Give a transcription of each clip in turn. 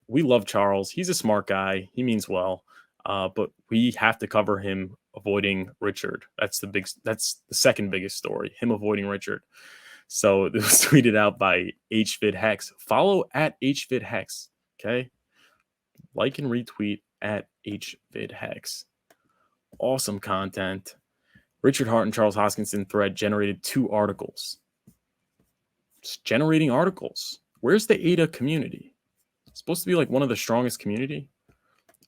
we love Charles. He's a smart guy. He means well. But we have to cover him avoiding Richard. That's the second biggest story, him avoiding Richard. So it was tweeted out by HvidHex. Follow at HvidHex. Okay. Like and retweet at HvidHex. Awesome content. Richard Hart and Charles Hoskinson thread generated 2 articles. It's generating articles. Where's the ADA community? It's supposed to be like one of the strongest community.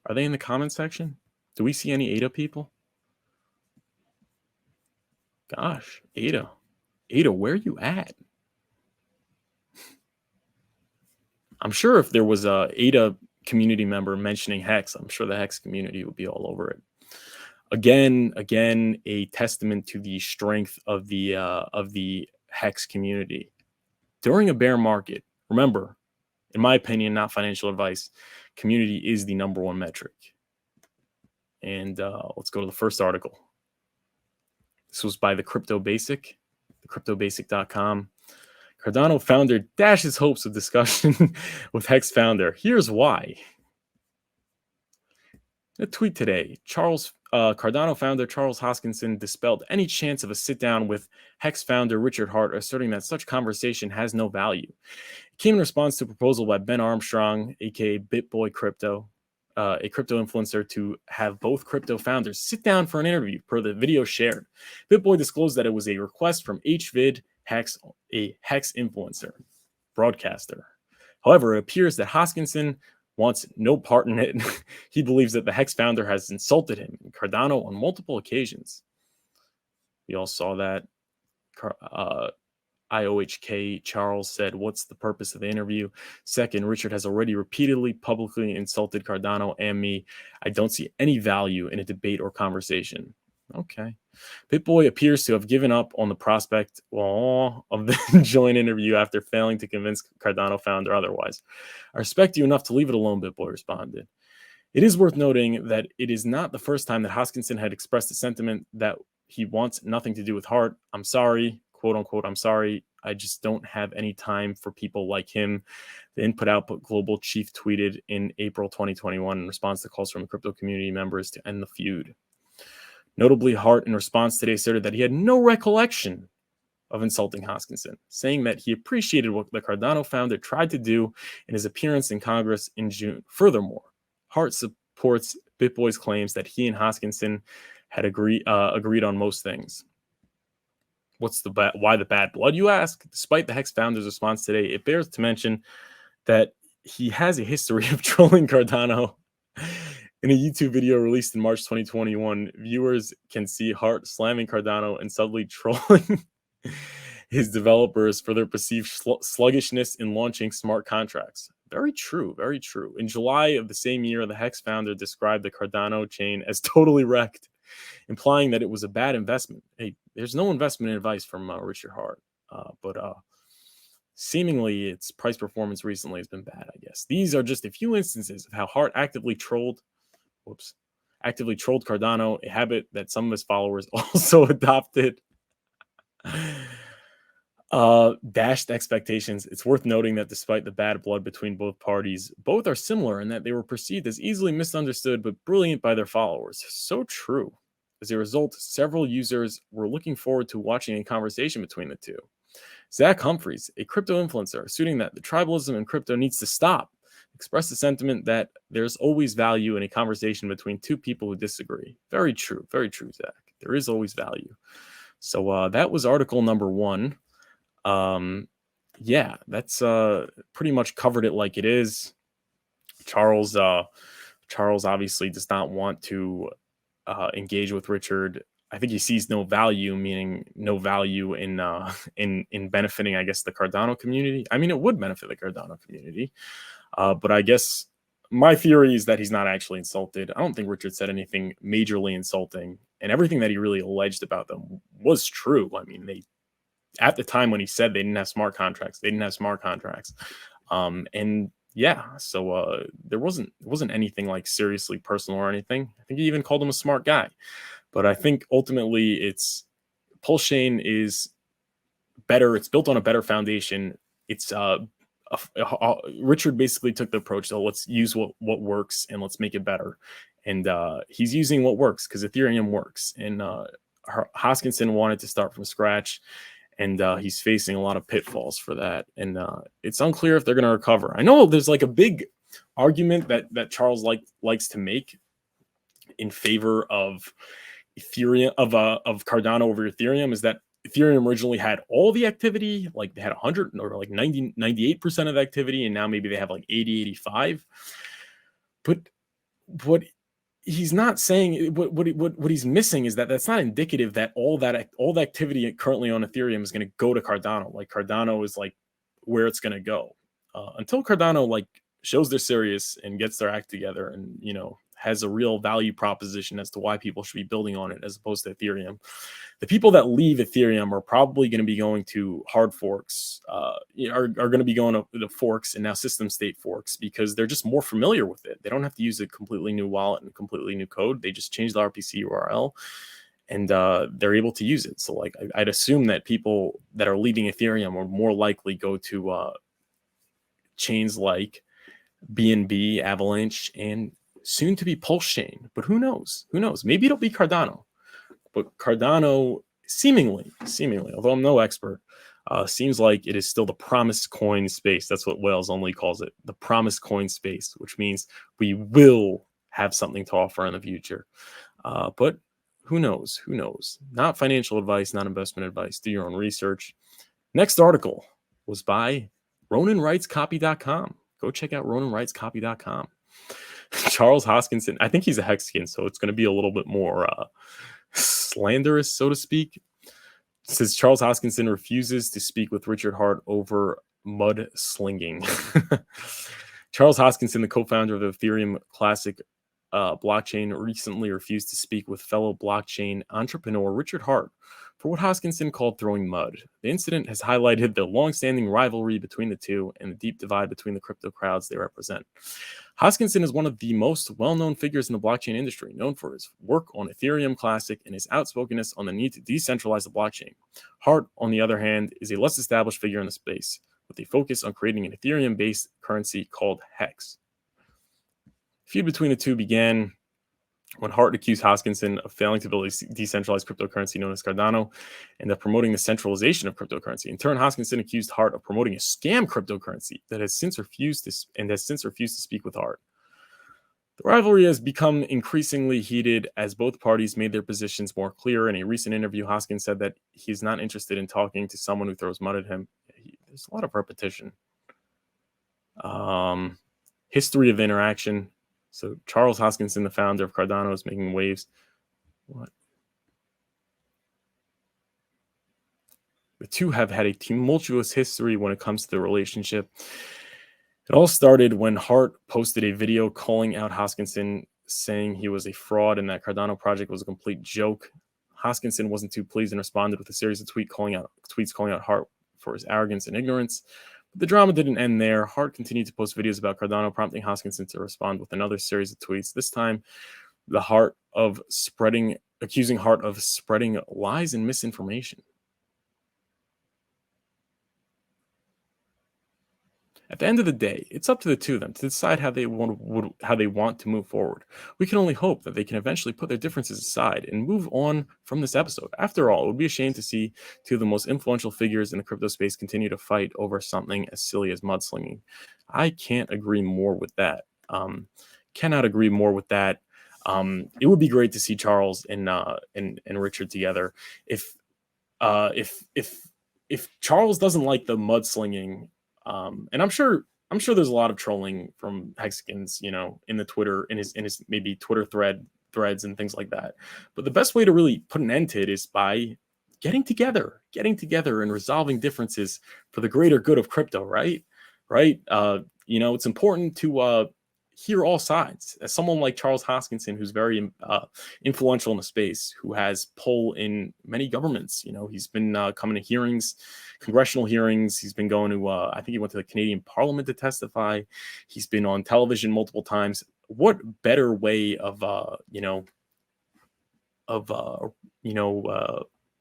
Are they in the comment section? Do we see any ADA people? Gosh, ADA. ADA, where are you at? I'm sure if there was a ADA community member mentioning Hex, I'm sure the Hex community would be all over it. Again, a testament to the strength of the Hex community. During a bear market, remember, in my opinion, not financial advice, community is the number one metric. And let's go to the first article. This was by the Crypto Basic, thecryptobasic.com. Cardano founder dashes hopes of discussion with Hex founder. Here's why. A tweet today, Cardano founder Charles Hoskinson dispelled any chance of a sit-down with Hex founder Richard Hart, asserting that such conversation has no value. It came in response to a proposal by Ben Armstrong, aka BitBoy Crypto, a crypto influencer, to have both crypto founders sit down for an interview, per the video shared. BitBoy disclosed that it was a request from HvidHex, a Hex influencer, broadcaster. However, it appears that Hoskinson wants no part in it. He believes that the Hex founder has insulted him and Cardano on multiple occasions. We all saw that. IOHK Charles said, "What's the purpose of the interview? Second, Richard has already repeatedly publicly insulted Cardano and me. I don't see any value in a debate or conversation." Okay. BitBoy appears to have given up on the prospect of the joint interview after failing to convince Cardano founder otherwise. "I respect you enough to leave it alone," BitBoy responded. It is worth noting that it is not the first time that Hoskinson had expressed a sentiment that he wants nothing to do with Hart. "I'm sorry, quote unquote, I'm sorry. I just don't have any time for people like him," the Input Output Global chief tweeted in April 2021 in response to calls from crypto community members to end the feud. Notably, Hart, in response today, asserted that he had no recollection of insulting Hoskinson, saying that he appreciated what the Cardano founder tried to do in his appearance in Congress in June. Furthermore, Hart supports BitBoy's claims that he and Hoskinson had agreed on most things. Why the bad blood, you ask? Despite the Hex founder's response today, it bears to mention that he has a history of trolling Cardano. In a YouTube video released in March 2021, viewers can see Hart slamming Cardano and subtly trolling his developers for their perceived sluggishness in launching smart contracts. Very true, very true. In July of the same year, the Hex founder described the Cardano chain as totally wrecked, implying that it was a bad investment. Hey, there's no investment advice from Richard Hart, but seemingly its price performance recently has been bad, I guess. These are just a few instances of how Hart actively trolled Cardano, a habit that some of his followers also adopted. Dashed expectations. It's worth noting that despite the bad blood between both parties, both are similar in that they were perceived as easily misunderstood but brilliant by their followers. So true. As a result, several users were looking forward to watching a conversation between the two. Zach Humphreys, a crypto influencer, asserting that the tribalism in crypto needs to stop, expressed the sentiment that there's always value in a conversation between two people who disagree. Very true, Zach. There is always value. So that was article number 1. Yeah, that's pretty much covered it like it is. Charles obviously does not want to engage with Richard. I think he sees no value, meaning no value in benefiting, I guess, the Cardano community. I mean, it would benefit the Cardano community, but I guess my theory is that he's not actually insulted. I don't think Richard said anything majorly insulting, and everything that he really alleged about them was true. I mean, at the time when he said they didn't have smart contracts, and yeah, so there wasn't anything like seriously personal or anything. I think he even called him a smart guy. But I think ultimately it's pulsechain is better. It's built on a better foundation. It's Richard basically took the approach, so let's use what works and let's make it better. And he's using what works because Ethereum works. And Hoskinson wanted to start from scratch, and he's facing a lot of pitfalls for that. And it's unclear if they're going to recover. I know there's like a big argument that Charles likes to make in favor of Ethereum of Cardano over Ethereum is that Ethereum originally had all the activity, like they had 100 or like 98% of activity, and now maybe they have like 80, 85. But what he's not saying, what he's missing is that that's not indicative that all the activity currently on Ethereum is going to go to Cardano. Like Cardano is like where it's going to go until Cardano like shows they're serious and gets their act together, and has a real value proposition as to why people should be building on it as opposed to Ethereum. The people that leave Ethereum are probably going to be going to hard forks, are going to be going to the forks and now system state forks because they're just more familiar with it. They don't have to use a completely new wallet and completely new code. They just change the RPC URL and they're able to use it. So like I'd assume that people that are leaving Ethereum are more likely go to chains like BNB, Avalanche, and soon to be pulsechain. But who knows? Maybe it'll be Cardano. But Cardano seemingly, although I'm no expert, seems like it is still the promised coin space. That's what Wales only calls it, the promised coin space, which means we will have something to offer in the future. But who knows? Not financial advice, not investment advice. Do your own research. Next article was by RonanWritesCopy.com. Go check out RonanWritesCopy.com. Charles Hoskinson, I think he's a Hexagon, so it's going to be a little bit more slanderous, so to speak. It says Charles Hoskinson refuses to speak with Richard Hart over mud slinging. Charles Hoskinson, the co-founder of the Ethereum Classic blockchain, recently refused to speak with fellow blockchain entrepreneur Richard Hart for what Hoskinson called throwing mud. The incident has highlighted the long-standing rivalry between the two and the deep divide between the crypto crowds they represent. Hoskinson is one of the most well-known figures in the blockchain industry, known for his work on Ethereum Classic and his outspokenness on the need to decentralize the blockchain. Hart, on the other hand, is a less established figure in the space, with a focus on creating an Ethereum-based currency called Hex. Feud between the two began when Hart accused Hoskinson of failing to build a decentralized cryptocurrency known as Cardano and of promoting the centralization of cryptocurrency. In turn, Hoskinson accused Hart of promoting a scam cryptocurrency that has since refused to speak with Hart. The rivalry has become increasingly heated as both parties made their positions more clear. In a recent interview, Hoskinson said that he's not interested in talking to someone who throws mud at him. There's a lot of repetition. History of interaction. So Charles Hoskinson, the founder of Cardano, is making waves. What? The two have had a tumultuous history when it comes to the relationship. It all started when Hart posted a video calling out Hoskinson, saying he was a fraud and that Cardano project was a complete joke. Hoskinson wasn't too pleased and responded with a series of tweets calling out Hart for his arrogance and ignorance. But the drama didn't end there. Hart continued to post videos about Cardano, prompting Hoskinson to respond with another series of tweets. This time, accusing Hart of spreading lies and misinformation. At the end of the day, it's up to the two of them to decide how they want to move forward. We can only hope that they can eventually put their differences aside and move on from this episode. After all, it would be a shame to see two of the most influential figures in the crypto space continue to fight over something as silly as mudslinging. I can't agree more with that. Cannot agree more with that. It would be great to see Charles and Richard together. If Charles doesn't like the mudslinging, and I'm sure there's a lot of trolling from Hexagons, in the Twitter, in his maybe Twitter threads and things like that. But the best way to really put an end to it is by getting together and resolving differences for the greater good of crypto, right? It's important to hear all sides. As someone like Charles Hoskinson, who's very influential in the space, who has pull in many governments, he's been coming to hearings, congressional hearings. He's been going to, I think he went to the Canadian Parliament to testify. He's been on television multiple times. What better way of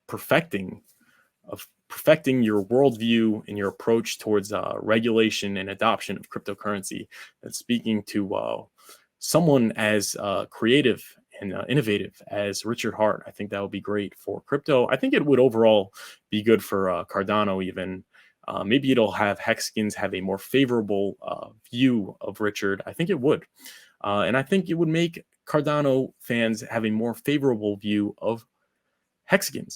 perfecting, of perfecting your worldview and your approach towards regulation and adoption of cryptocurrency, and speaking to someone as creative and innovative as Richard Hart. I think that would be great for crypto. I think it would overall be good for Cardano even. Maybe it'll have Hexkins have a more favorable view of Richard. I think it would. And I think it would make Cardano fans have a more favorable view of Hexkins.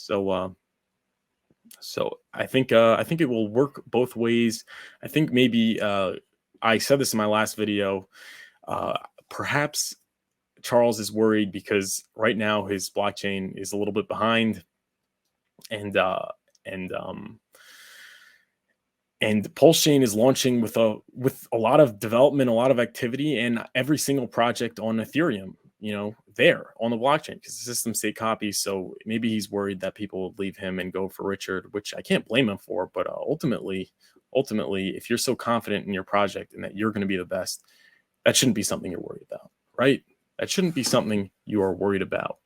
So I think it will work both ways. I think maybe I said this in my last video. Perhaps Charles is worried because right now his blockchain is a little bit behind, and and um, and pulsechain is launching with a lot of development, a lot of activity, and every single project on Ethereum, there on the blockchain, because the system state copies. So maybe he's worried that people will leave him and go for Richard, which I can't blame him for. But ultimately, if you're so confident in your project and that you're going to be the best, that shouldn't be something you're worried about, right? That shouldn't be something you are worried about.